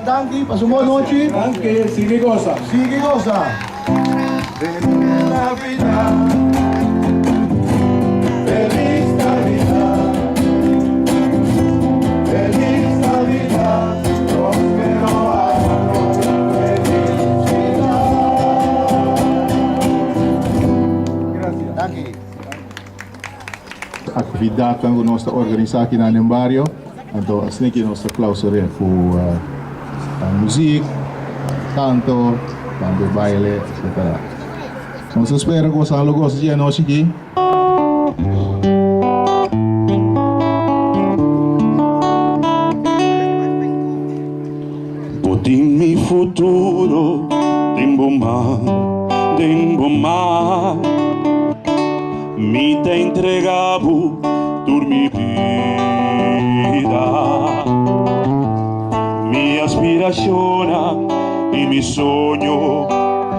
Tanti, pasumo noche. Anche, sigue cosa. Sigue cosa. Feliz Navidad. Feliz Navidad. Feliz Navidad. Prospero año de felicidad. Gracias. Danke. Atividade que nós estamos organizando aqui no barrio. Então, assim que nós estamos clausurando muziek, canto, também baile, etc. Nós esperamos que vocês gostem de nós aqui. Putin mi futuro, tengo mal, mi te entregado por mi vida. Mi aspiración y mi sueño,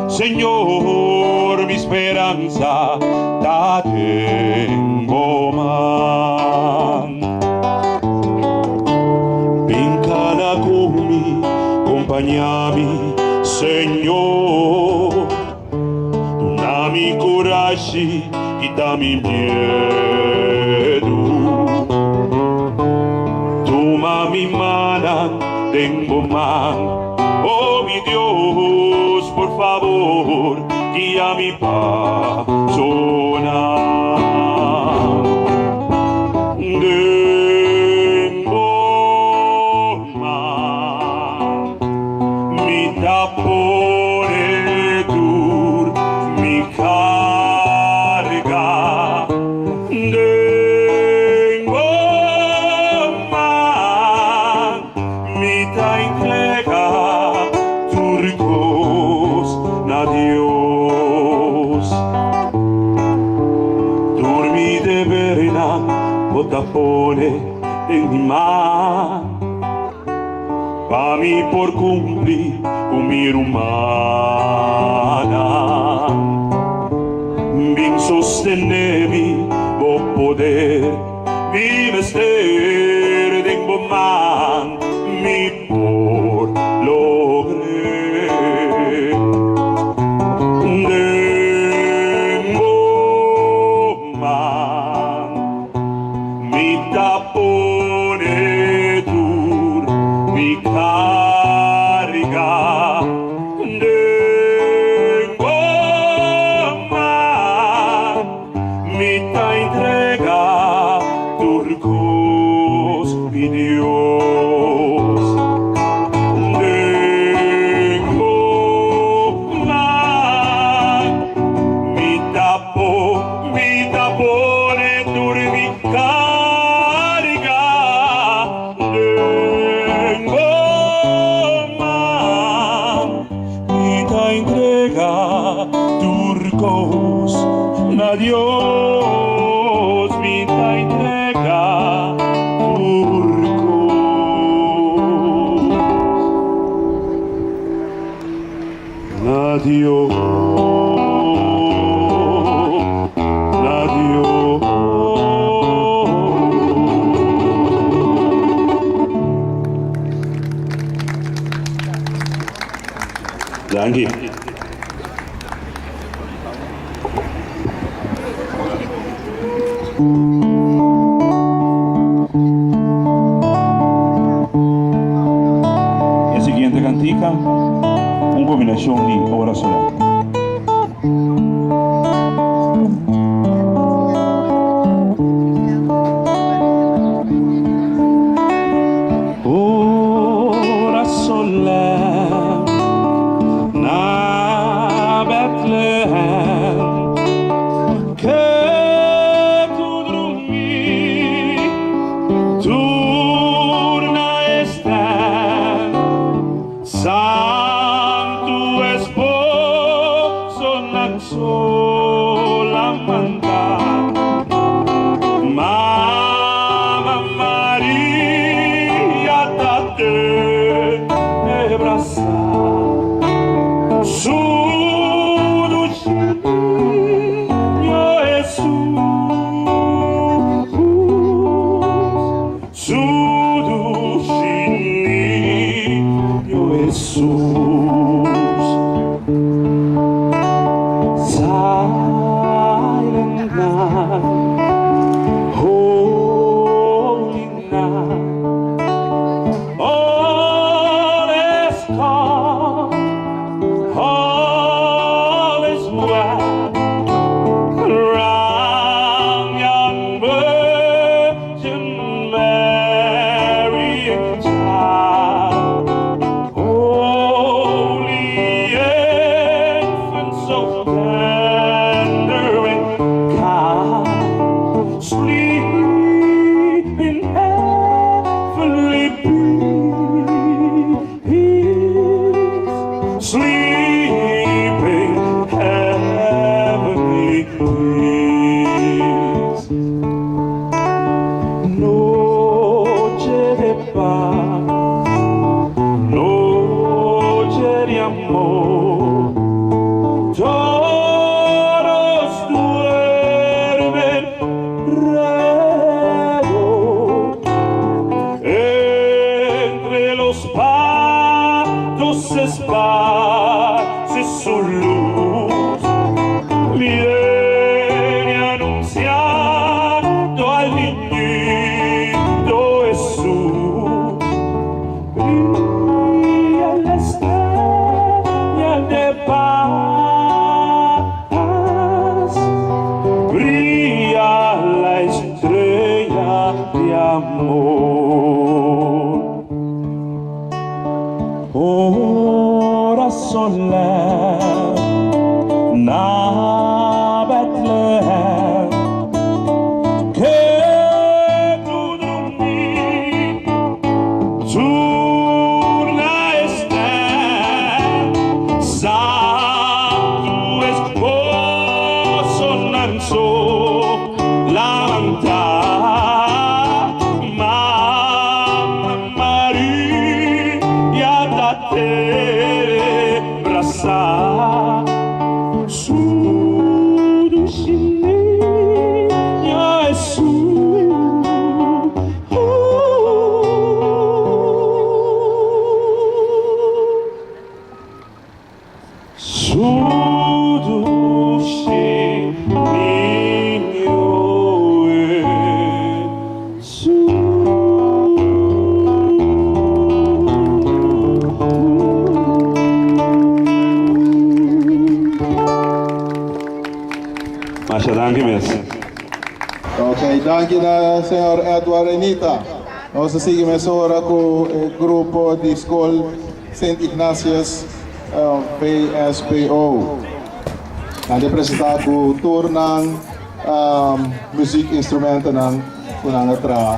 Señor, mi esperanza, la tengo man. Vincala conmigo, acompañami, Señor. Dame coraje, quita mi miedo. Toma mi mano, tengo mal, oh mi Dios, por favor, guía mi persona. Tengo mal, mi tapone dur, mi carga. Tapone en mi mano, pa' mí por cumplir con mi humana. Bien sostenerme, vos poder, mi mister, tengo man, mi por logré. Tengo man, mi tapone dur, mi carga. Tengo man, mi ta entrega, turcos, mi Dios. Tengo man, mi tapone dur, mi carga. Entrega turcos, adiós, mi ta entrega turcos, adiós, adiós. Danke. La siguiente cantica, una combinación de obra solar. paz, noche de amor. Todos duermen raro entre los patos se esparce su luz. Viene anunciando al niñito Jesús. Brilla la estrella de paz, brilla la estrella de amor. Ora solar na Bethlehem, que tu dormir, tu na estar, santo esposo nanso levantar, Mamma Maria da te abraçar. Sudo chininha é Sudo chininho Masha, dank u mes. Ok, dank je senhor Edward Renita. Nós seguimos agora com o grupo de escola St. Ignatius PSPO. Nós apresentar com o tour ng musikinstrumento ng unang atra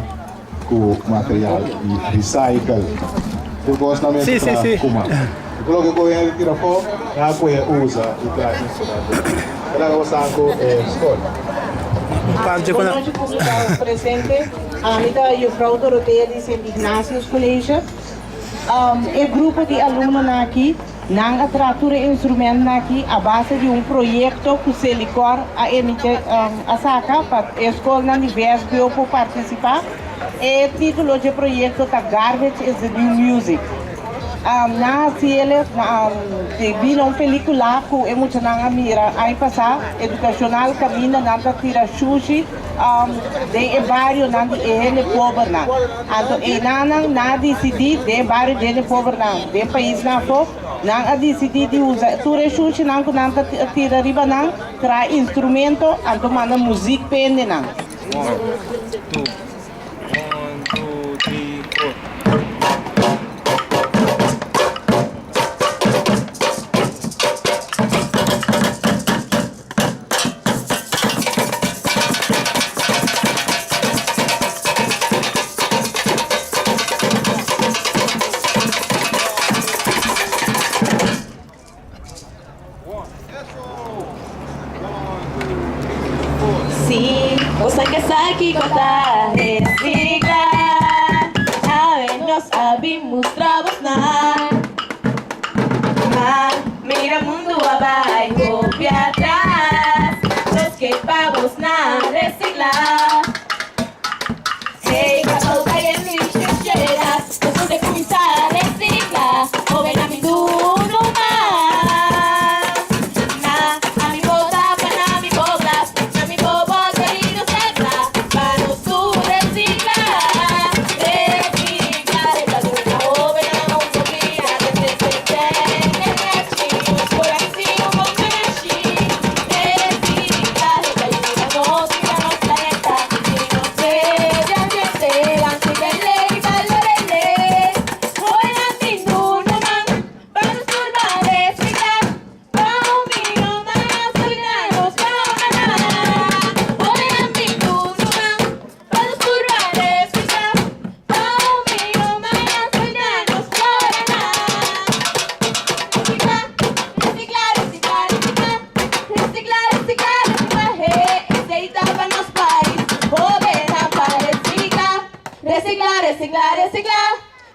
com material recycle. Depois na mesa para kuma. Coloque ko yung tirafo, nga ko yung usa itra instrumento. Kailangan ko saan ko escola. Conosco comunidade presente, ainda o Frau Doroteia de St. Ignatius College. O grupo de alunos aqui, não atratura instrumento aqui, a base de projeto que se licor a saca para a escola de VSBO para participar. O título do projeto é Garbage is the New Music. Na cielo vi uma película que é muito na mira aí passar educacional caminha na tira sushi de barrio na de pobre na então e na decidi de barrio de pobre na de país na fo na decidi de usar tura sushi na tira riba na tra instrumento então manda música pende na 1, 2, 3, 4. Sí, cosa que sabe contar recicla. A ver, nós sabemos trabalhar. Mira mundo abaixo e atrás. Nós que vamos na reciclar. Hey, cada cae en mi trinchera. Después de comenzar a reciclar, o ven a mi duro más. A mi boda, para mi boda, a mi bobo querido cerca, para su reciclar. Reciclar, esta dura joven a un sofía, desde por así como creci. Reciclar, esta dura no, si no planeta.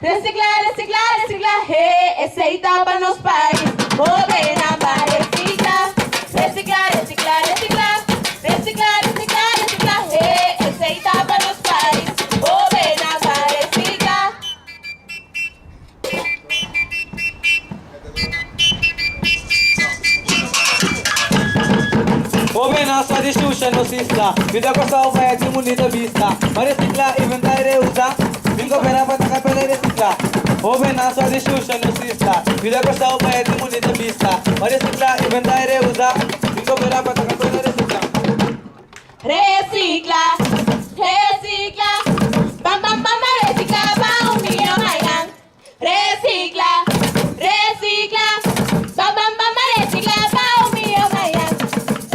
Reciclar, reciclar, reciclaje, aceita nos pais. Joven amba, recicla. Reciclar, reciclar, reciclar. Reciclar, reciclar, reciclaje, aceita nos pais. Joven amba, recicla. Joven nasa distribution no sisla. Vida ko sa upaya di mo nito vista. Maresikla, inventary reusa. Bingo pera pataka pera resikla. Joven nasa distribution no sisla. Vida ko sa upaya di mo nito vista. Maresikla, inventary reusa. Bingo pera pataka pera resikla. Recicla, recicla. Bam bam bam, recicla, va un millón mayan. Recicla, recicla. Bam bam bam, recicla, va un millón mayan.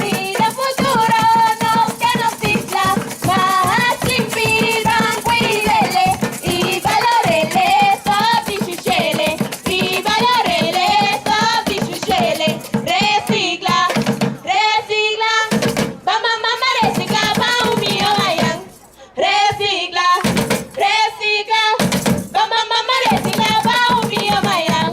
Vida futuro no que nos cicla. Más limpir, van cuídele y valorele, sobi chuchele y valorele, sobi chuchele. Recicla, recicla. Bam bam bam, recicla, va un millón mayan. Recicla, recicla. Bam bam bam, recicla, va un millón mayan.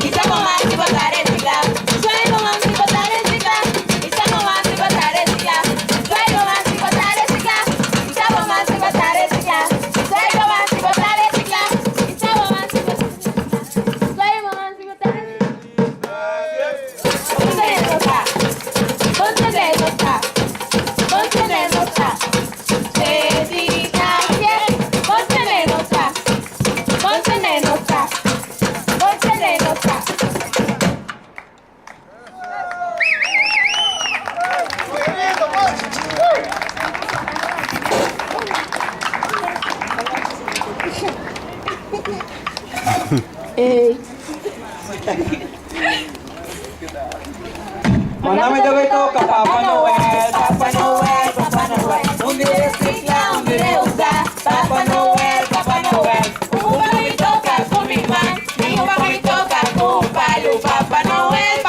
Estamos más que botar reciclar. Suelo más que botar reciclar. Estamos más que botar reciclar. Suelo más que botar reciclar. Estamos más que botar reciclar. Suelo más que botar reciclar. Estamos más que botar reciclar. Suelo más que botar reciclar. Ponte de nota. Ponte de nota. Ponte de nota. Dedicación. Ponte de nota. Ponte de nota. Ponte de nota. Manami daw ito ka Papa Noel, Papa Noel, Papa Noel. Undi recicla, undi reusa. Papa Noel, Papa Noel. Uva me toca con mi man, mi uva me toca con un palo. Papá Noel,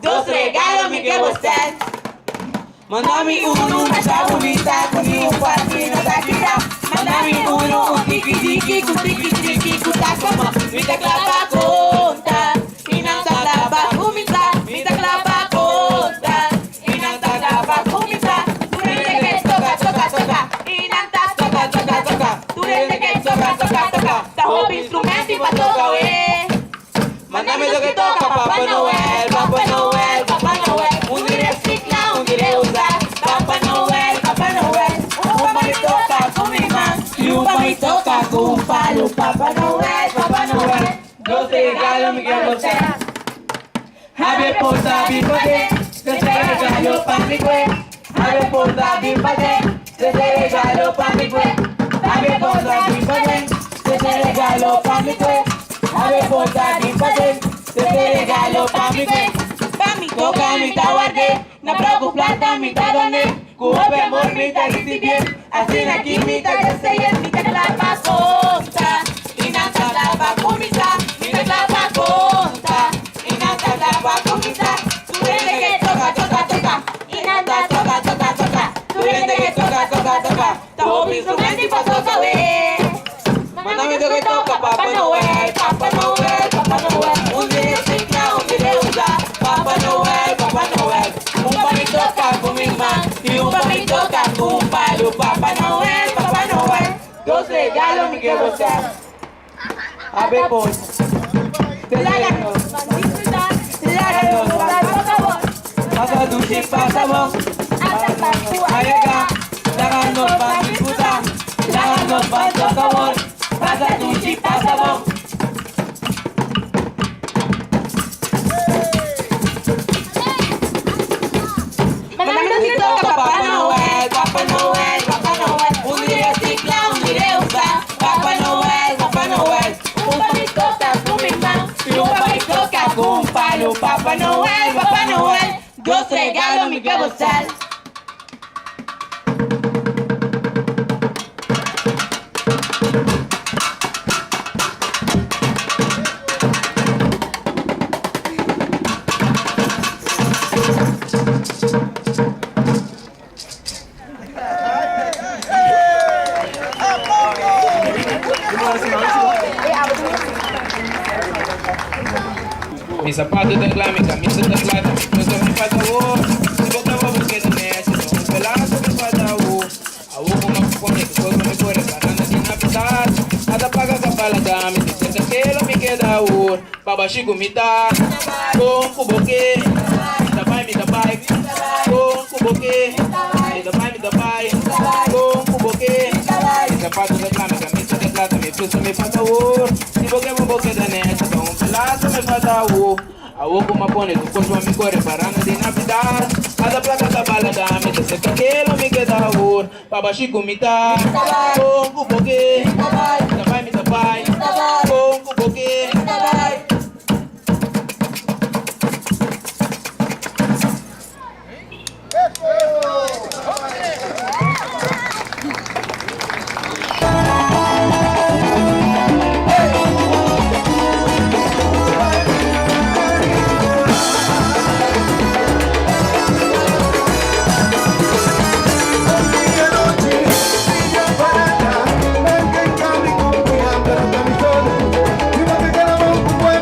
dos regalos me quiero usted. Mandami uno, una bonita, con un patino da tira. Mandame uno, un tiki tiki, un tiki tiki, un tacoma. Mi te clava conta, y nanta clava comita, mi te clava conta, y nanta clava comita. Tú eres que toca, toca, toca, y nanta toca, toca, toca. Tú eres que toca, toca, toca. Ta hobby instrumento y pa' toca, wey. Mandami daw ito ka Papa Noel, Papa Noel, Papa Noel. Undi recicla, undi reusa. Papá Noel, Papá Noel. Uva me toca con mi man, y uva me toca con un palo. Papá Noel, Papá Noel. Dos regalos me quiero usted. Happy birthday, te regalo pa' mi güey. Happy birthday, te regalo pa' mi güey. Happy birthday, te regalo pa' mi güey. Happy birthday, te regalo pa' mi güey. Pa' mi toca, mi ta guardé. No preocup plata, mi ta doné. Cuope amor, mi ta griti bien. Así na aquí, mi ta grese, mi ta clava conta. Y nanta clava comita, mi ta clava conta. Y nanta clava comita. Tú eres que toca, toca, toca. Y nanta toca, toca, toca. Tú eres que toca, toca, toca. Ta hobby instrumento y pa' toca, wey. Mandami daw ito ka Papa Noel, Papa Noel, Papa Noel. Undi recicla, undi reusa. Papa Noel, Papa Noel. Un palito toca con mi man y un palito toca con un palo. Papá Noel, Papá Noel. Dos regalos me quiero usted. Happy birthday, te regalo. Pasa dulce, pasa bon. Ayaga, láganos pan disputa. Láganos pan sabor. Pasa dulce, pasa bon. Mandame que toca Papá Noel, Papá Noel, Papá Noel. Un día recicla, un día usa. Papá Noel, Papá Noel. Un palito toca con mi man y un palito toca con un palo. Papá Noel, Papá Noel. Dos regalos me quiero usted. Mi sapato da glá, mi camisa da plata, mi coisa me faz amor. Se botar uma busqueta nessa, então um pedaço me faz amor. A uva uma fome, que coisa me corre, banana de Navidad. Nada paga com a balada, me diz que aquilo me queda amor. Baba Chico me dá, com o buquê. Me dá pai, com o buquê. Me dá pai, com o buquê. Mi sapato da glá, mi camisa da plata, mi coisa me faz amor. Se botar uma busqueta nessa, então um pedaço me faz amor. A uva uma pone, que coisa me corre, banana de Navidad. Nada placa da balada, me diz que aquilo me queda amor. Baba Chico me dá, com o buquê. Me dá pai, com o buquê. Barata, anche in carico, qui andare a Camisone. Prima che la monco puoi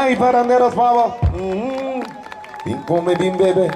Ay, paranderos, pavo. Bim, come, bim, bebe.